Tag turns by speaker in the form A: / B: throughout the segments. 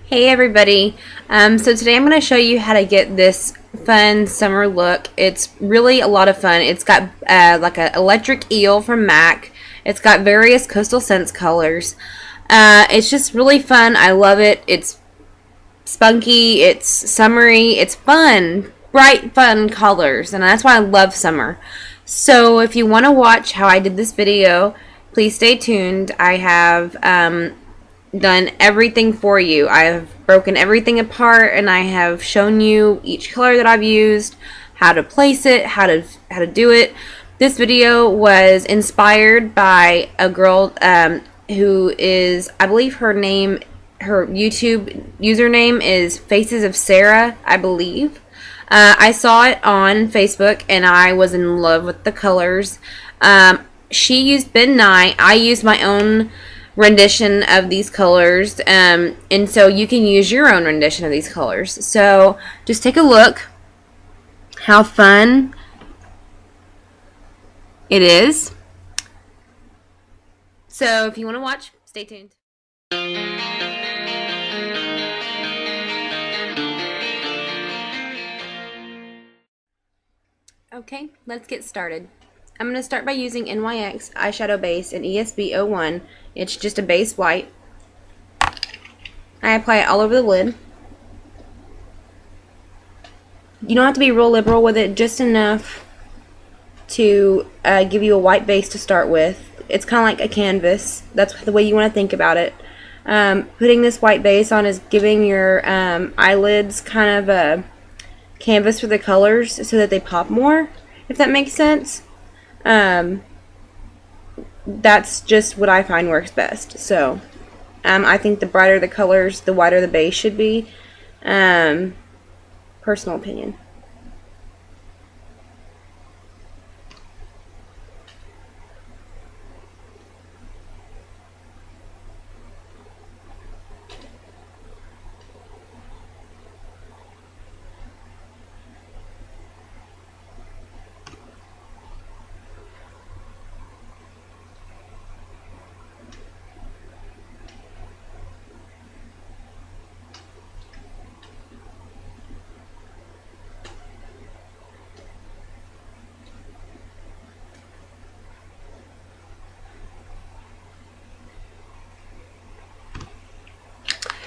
A: Hey everybody, so today I'm going to show you how to get this fun summer look. It's really a lot of fun. It's got like an electric eel from MAC. It's got various Coastal Scents colors. It's just really fun. I love it. It's spunky, it's summery, it's fun, bright fun colors, and that's why I love summer. So if you want to watch how I did this video, please stay tuned. I have done everything for you. I have broken everything apart and I have shown you each color that I've used, how to place it, how to do it. This video was inspired by a girl who is, I believe her YouTube username is FacesofSarah, I believe. I saw it on Facebook and I was in love with the colors. She used Ben Nye. I used my own rendition of these colors, and so you can use your own rendition of these colors. So just take a look how fun it is. So if you want to watch, stay tuned. Okay, let's get started. I'm going to start by using NYX eyeshadow base in ESB 01. It's just a base white. I apply it all over the lid. You don't have to be real liberal with it, just enough to give you a white base to start with. It's kind of like a canvas. That's the way you want to think about it. Putting this white base on is giving your eyelids kind of a canvas for the colors so that they pop more, if that makes sense. That's just what I find works best. So I think the brighter the colors, the whiter the base should be. Personal opinion.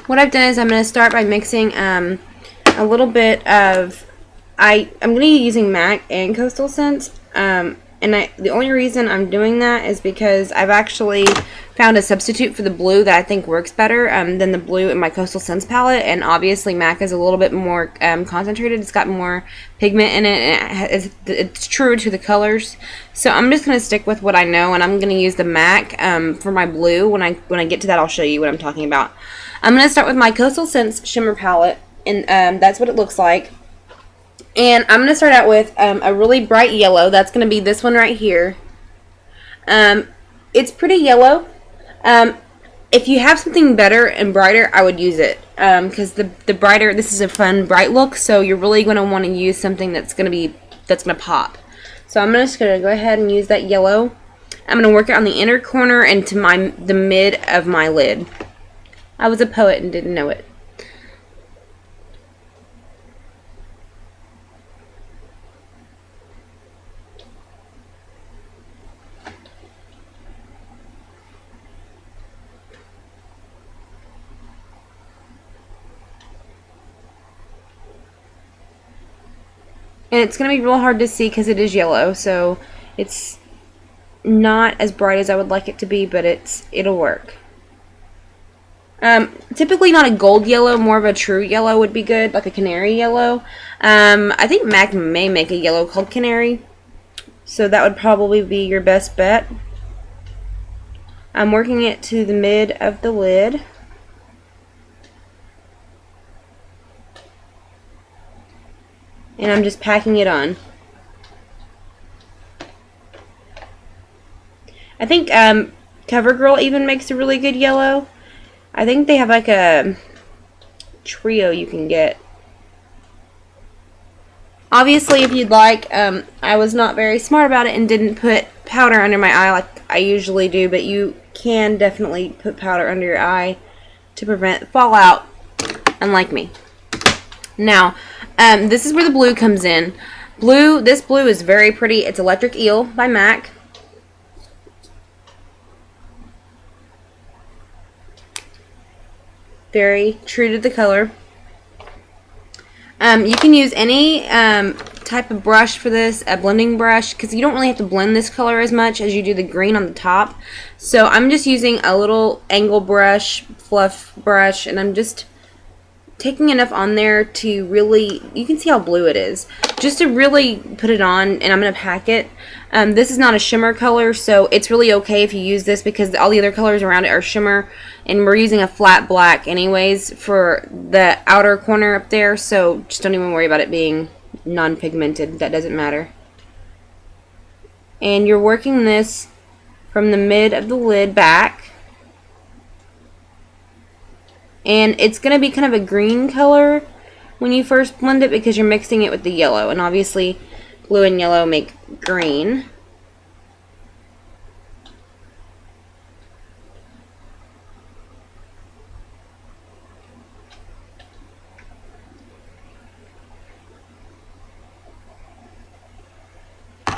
A: What I've done is I'm going to start by mixing a little bit of, I'm going to be using MAC and Coastal Scents, and the only reason I'm doing that is because I've actually found a substitute for the blue that I think works better than the blue in my Coastal Scents palette, and obviously MAC is a little bit more concentrated. It's got more pigment in it, and it's true to the colors. So I'm just going to stick with what I know, and I'm going to use the MAC for my blue. When I get to that, I'll show you what I'm talking about. I'm going to start with my Coastal Scents Shimmer Palette, and that's what it looks like. And I'm going to start out with a really bright yellow. That's going to be this one right here. It's pretty yellow. If you have something better and brighter, I would use it. Because the brighter, this is a fun, bright look, so you're really going to want to use something that's going to pop. So I'm just going to go ahead and use that yellow. I'm going to work it on the inner corner and to the mid of my lid. I was a poet and didn't know it. And it's going to be real hard to see because it is yellow, so it's not as bright as I would like it to be, but it'll work. Typically not a gold yellow, more of a true yellow would be good, like a canary yellow. I think MAC may make a yellow called canary, so that would probably be your best bet. I'm working it to the mid of the lid. And I'm just packing it on. I think CoverGirl even makes a really good yellow. I think they have like a trio you can get. Obviously, if you'd like, I was not very smart about it and didn't put powder under my eye like I usually do, but you can definitely put powder under your eye to prevent fallout. unlike me. Now, this is where the blue comes in. This blue is very pretty. It's Electric Eel by MAC. Very true to the color. You can use any type of brush for this, a blending brush, because you don't really have to blend this color as much as you do the green on the top. So I'm just using a little angle brush, fluff brush, and I'm just taking enough on there to really, you can see how blue it is, just to really put it on, and I'm going to pack it. This is not a shimmer color, so it's really okay if you use this because all the other colors around it are shimmer, and we're using a flat black anyways for the outer corner up there, so just don't even worry about it being non-pigmented. That doesn't matter. And you're working this from the mid of the lid back. And it's going to be kind of a green color when you first blend it because you're mixing it with the yellow. And obviously, blue and yellow make green.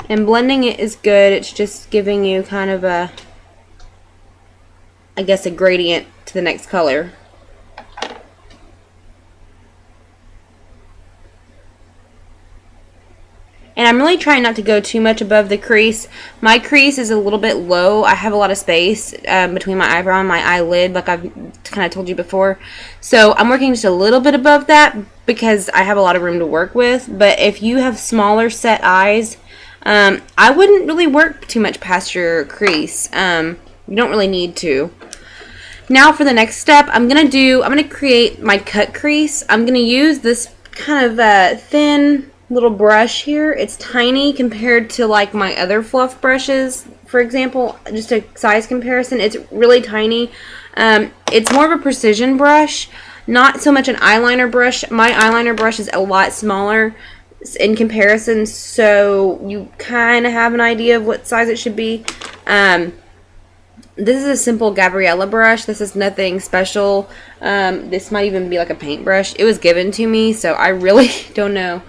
A: And blending it is good. It's just giving you kind of a, I guess, a gradient to the next color. And I'm really trying not to go too much above the crease. My crease is a little bit low. I have a lot of space between my eyebrow and my eyelid, like I've kind of told you before. So I'm working just a little bit above that because I have a lot of room to work with. But if you have smaller set eyes, I wouldn't really work too much past your crease. You don't really need to. Now for the next step, I'm gonna create my cut crease. I'm gonna use this kind of thin little brush here. It's tiny compared to like my other fluff brushes, for example. Just a size comparison, it's really tiny. It's more of a precision brush, not so much an eyeliner brush. My eyeliner brush is a lot smaller in comparison, so you kind of have an idea of what size it should be. This is a simple Gabriella brush. This is nothing special. This might even be like a paintbrush. It was given to me, so I really don't know.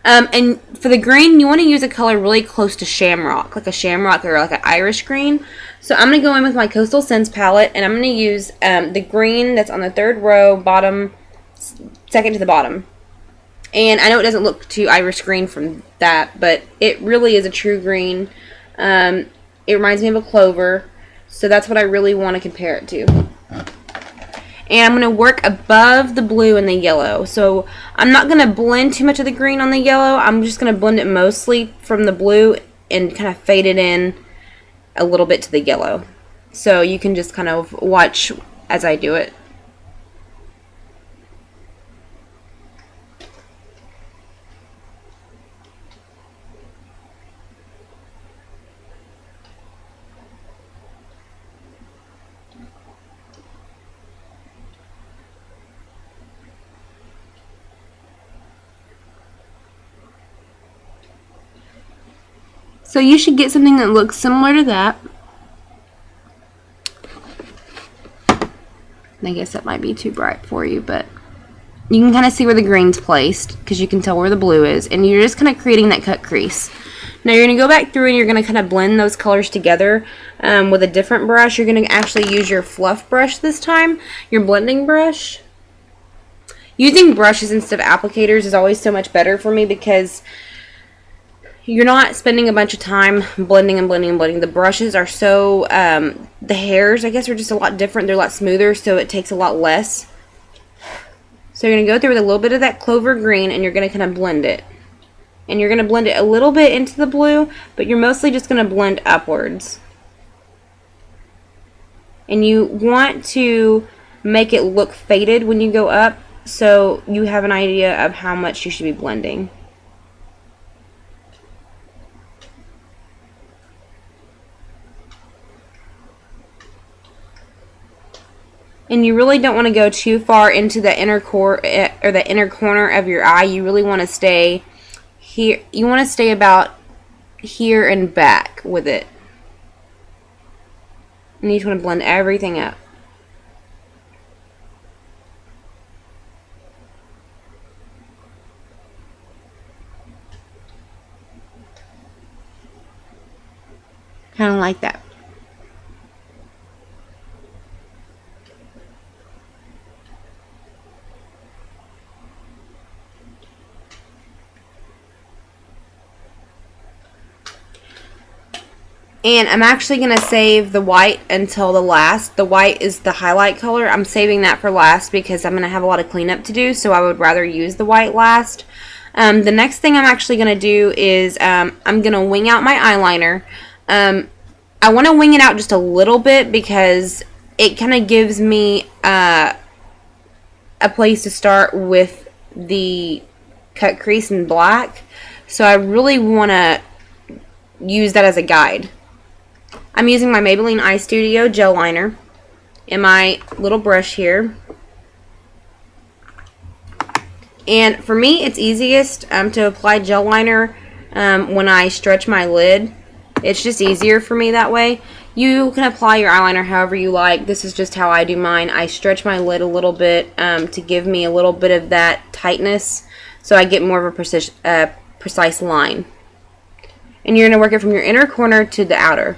A: And for the green, you want to use a color really close to shamrock, like a shamrock or like an Irish green. So I'm going to go in with my Coastal Scents palette, and I'm going to use the green that's on the third row, bottom, second to the bottom. And I know it doesn't look too Irish green from that, but it really is a true green. It reminds me of a clover, so that's what I really want to compare it to. And I'm going to work above the blue and the yellow. So I'm not going to blend too much of the green on the yellow. I'm just going to blend it mostly from the blue and kind of fade it in a little bit to the yellow. So you can just kind of watch as I do it. So you should get something that looks similar to that. I guess that might be too bright for you, but you can kind of see where the green's placed because you can tell where the blue is, and you're just kind of creating that cut crease. Now you're going to go back through and you're going to kind of blend those colors together with a different brush. You're going to actually use your fluff brush this time, your blending brush. Using brushes instead of applicators is always so much better for me because you're not spending a bunch of time blending and blending and blending. The brushes are so, the hairs, I guess, are just a lot different. They're a lot smoother, so it takes a lot less. So you're going to go through with a little bit of that clover green, and you're going to kind of blend it. And you're going to blend it a little bit into the blue, but you're mostly just going to blend upwards. And you want to make it look faded when you go up, so you have an idea of how much you should be blending. And you really don't want to go too far into the inner core or the inner corner of your eye. You really want to stay here. You want to stay about here and back with it. And you just want to blend everything up. Kind of like that. And I'm actually going to save the white until the last. The white is the highlight color. I'm saving that for last because I'm going to have a lot of cleanup to do, so I would rather use the white last. The next thing I'm actually going to do is I'm going to wing out my eyeliner. I want to wing it out just a little bit because it kind of gives me a place to start with the cut crease in black. So I really want to use that as a guide. I'm using my Maybelline Eye Studio gel liner in my little brush here. And for me, it's easiest to apply gel liner when I stretch my lid. It's just easier for me that way. You can apply your eyeliner however you like. This is just how I do mine. I stretch my lid a little bit to give me a little bit of that tightness, so I get more of a precise line. And you're going to work it from your inner corner to the outer.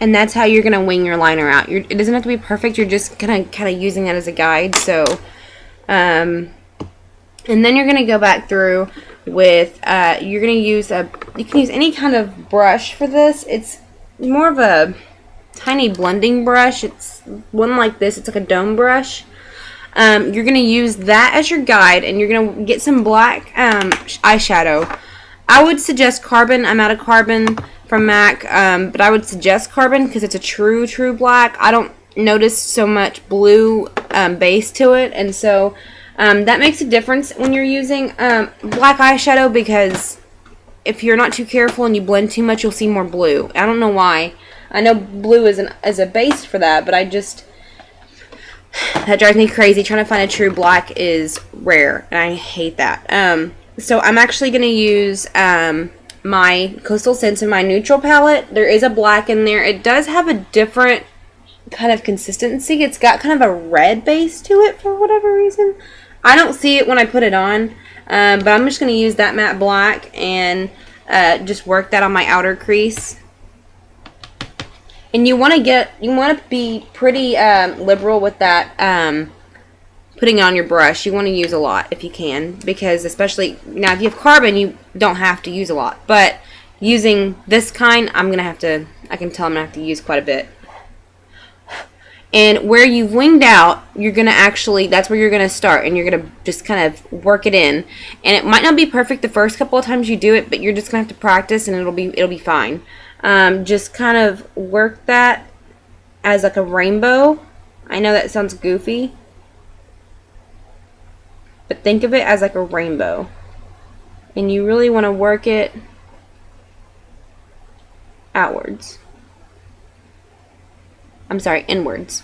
A: And that's how you're going to wing your liner out. It doesn't have to be perfect. You're just kind of using it as a guide. So, and then you're going to go back through with, you're going to use you can use any kind of brush for this. It's more of a tiny blending brush. It's one like this. It's like a dome brush. You're going to use that as your guide, and you're going to get some black eyeshadow. I would suggest Carbon. I'm out of Carbon from MAC, but I would suggest Carbon because it's a true black. I don't notice so much blue base to it, and so that makes a difference when you're using black eyeshadow, because if you're not too careful and you blend too much, you'll see more blue. I don't know why. I know blue is a base for that, but that drives me crazy. Trying to find a true black is rare, and I hate that. So I'm actually going to use my Coastal Scents in my neutral palette. There is a black in there. It does have a different kind of consistency. It's got kind of a red base to it for whatever reason. I don't see it when I put it on, but I'm just going to use that matte black and just work that on my outer crease. And you want to be pretty liberal with that putting it on your brush. You want to use a lot if you can, because especially now if you have Carbon, you don't have to use a lot, but using this kind, I can tell I'm gonna have to use quite a bit. And where you've winged out, you're gonna that's where you're gonna start, and you're gonna just kind of work it in. And it might not be perfect the first couple of times you do it, but you're just gonna have to practice, and it'll be fine. Just kind of work that as like a rainbow. I know that sounds goofy, but think of it as like a rainbow. And you really want to work it outwards. I'm sorry, inwards.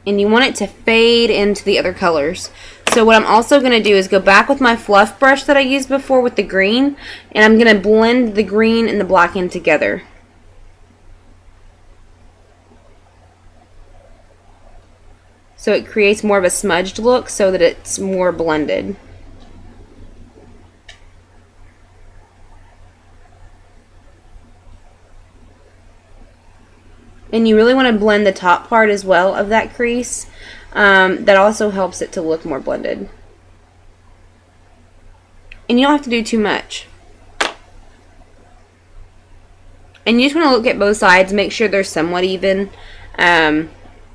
A: And you want it to fade into the other colors. So So what I'm also going to do is go back with my fluff brush that I used before with the green, and I'm going to blend the green and the black in together. So it creates more of a smudged look so that it's more blended. And you really want to blend the top part as well of that crease. That also helps it to look more blended. And you don't have to do too much. And you just want to look at both sides, make sure they're somewhat even,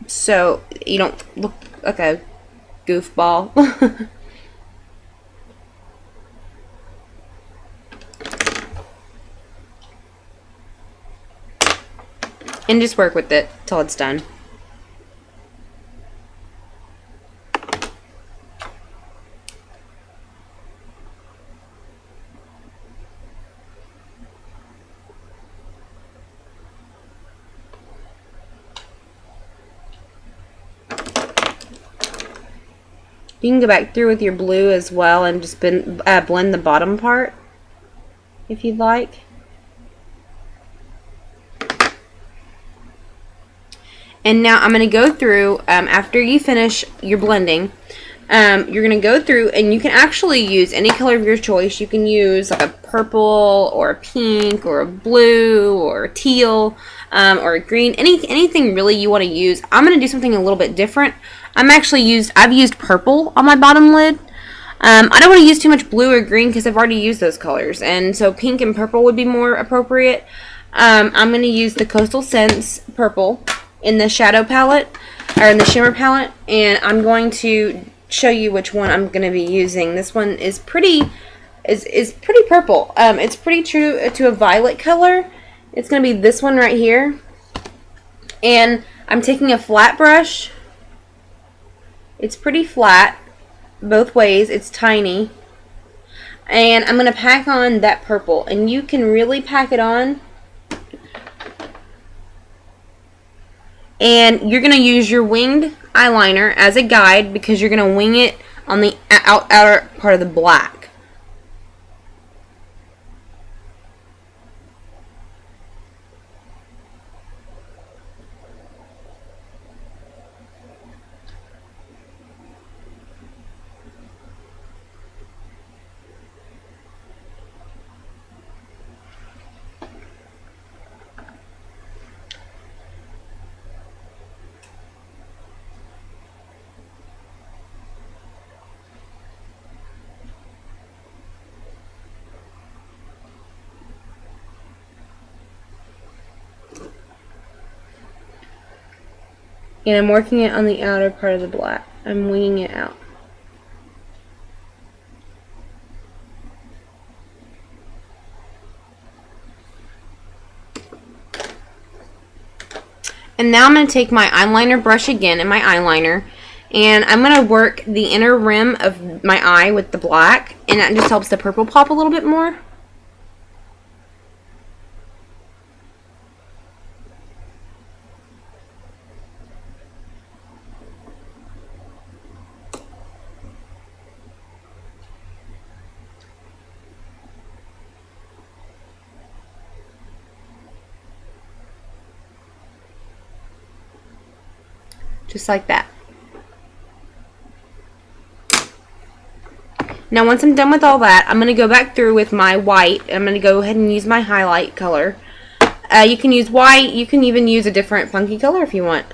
A: so you don't look like a goofball. And just work with it till it's done. You can go back through with your blue as well and just blend the bottom part if you'd like. And now I'm going to go through, after you finish your blending, you're going to go through and you can actually use any color of your choice. You can use like a purple or a pink or a blue or a teal or a green, anything really you want to use. I'm going to do something a little bit different. I've used purple on my bottom lid. I don't want to use too much blue or green because I've already used those colors, and so pink and purple would be more appropriate. I'm going to use the Coastal Scents purple in the shadow palette, or in the shimmer palette, and I'm going to show you which one I'm going to be using. This one is pretty purple. It's pretty true to a violet color. It's going to be this one right here, and I'm taking a flat brush. It's pretty flat both ways. It's tiny, and I'm going to pack on that purple, and you can really pack it on. And you're going to use your winged eyeliner as a guide because you're going to wing it on the outer part of the black. And I'm working it on the outer part of the black. I'm winging it out. And now I'm going to take my eyeliner brush again and my eyeliner, and I'm going to work the inner rim of my eye with the black, and that just helps the purple pop a little bit more. Just like that. Now once I'm done with all that, I'm going to go back through with my white. I'm going to go ahead and use my highlight color. You can use white. You can even use a different funky color if you want.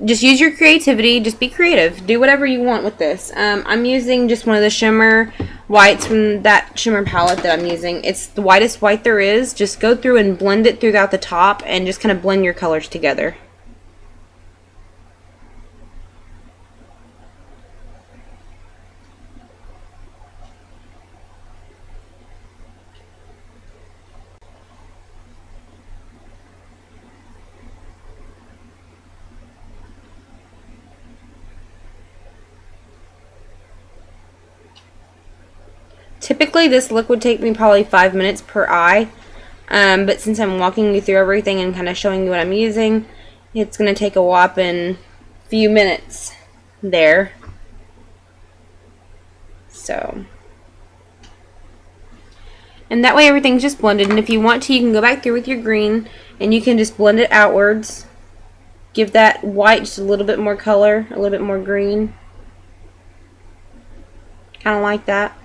A: Just use your creativity. Just be creative. Do whatever you want with this. I'm using just one of the shimmer whites from that shimmer palette that I'm using. It's the whitest white there is. Just go through and blend it throughout the top and just kind of blend your colors together. Typically this look would take me probably 5 minutes per eye, but since I'm walking you through everything and kind of showing you what I'm using, it's going to take a whopping few minutes there. So, and that way everything's just blended. And if you want to, you can go back through with your green and you can just blend it outwards. Give that white just a little bit more color, a little bit more green. Kind of like that.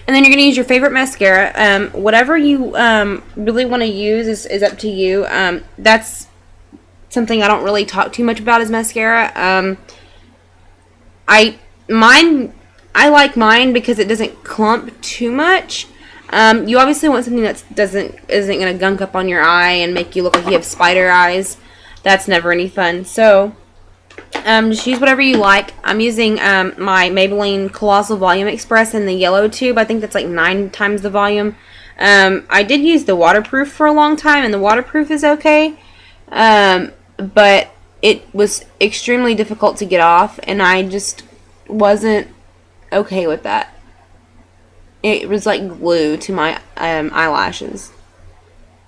A: And then you're going to use your favorite mascara. Whatever you really want to use is up to you. That's something I don't really talk too much about is mascara. I like mine because it doesn't clump too much. You obviously want something that isn't going to gunk up on your eye and make you look like you have spider eyes. That's never any fun. So just use whatever you like. I'm using my Maybelline Collosal Volume Express in the yellow tube. I think that's like 9 times the volume. I did use the waterproof for a long time, and the waterproof is okay. But it was extremely difficult to get off, and I just wasn't okay with that. It was like glue to my eyelashes.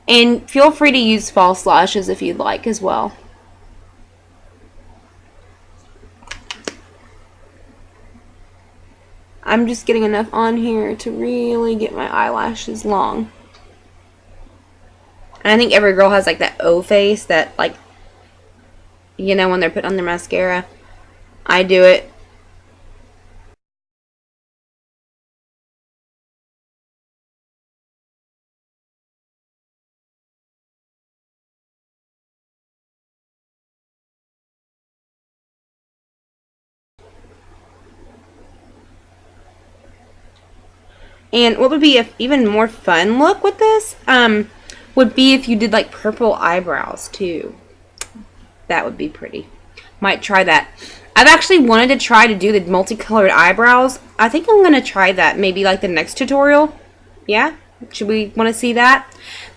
A: And feel free to use false lashes if you'd like as well. I'm just getting enough on here to really get my eyelashes long. And I think every girl has like that O face that, like, you know, when they're putting on their mascara. I do it. And what would be an even more fun look with this would be if you did like purple eyebrows too. That would be pretty. Might try that. I've actually wanted to try to do the multicolored eyebrows. I think I'm going to try that maybe like the next tutorial. Yeah? Should we want to see that?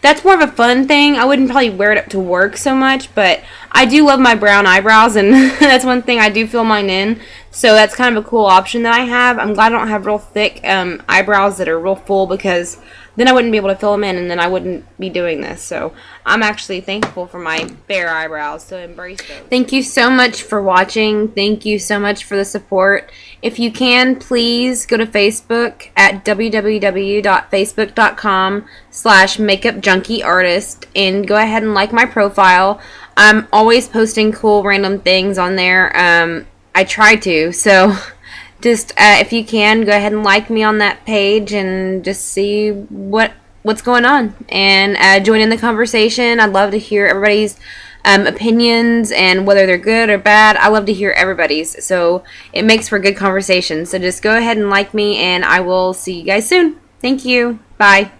A: That's more of a fun thing. I wouldn't probably wear it up to work so much, but I do love my brown eyebrows, and that's one thing I do fill mine in. So that's kind of a cool option that I have. I'm glad I don't have real thick eyebrows that are real full, because then I wouldn't be able to fill them in, and then I wouldn't be doing this. So I'm actually thankful for my bare eyebrows, so embrace those. Thank you so much for watching. Thank you so much for the support. If you can, please go to Facebook at www.facebook.com/MakeupJunkieArtist and go ahead and like my profile. I'm always posting cool random things on there. I try to, so just if you can, go ahead and like me on that page and just see what's going on, and join in the conversation. I'd love to hear everybody's opinions, and whether they're good or bad. I love to hear everybody's, so it makes for good conversation. So just go ahead and like me, and I will see you guys soon. Thank you. Bye.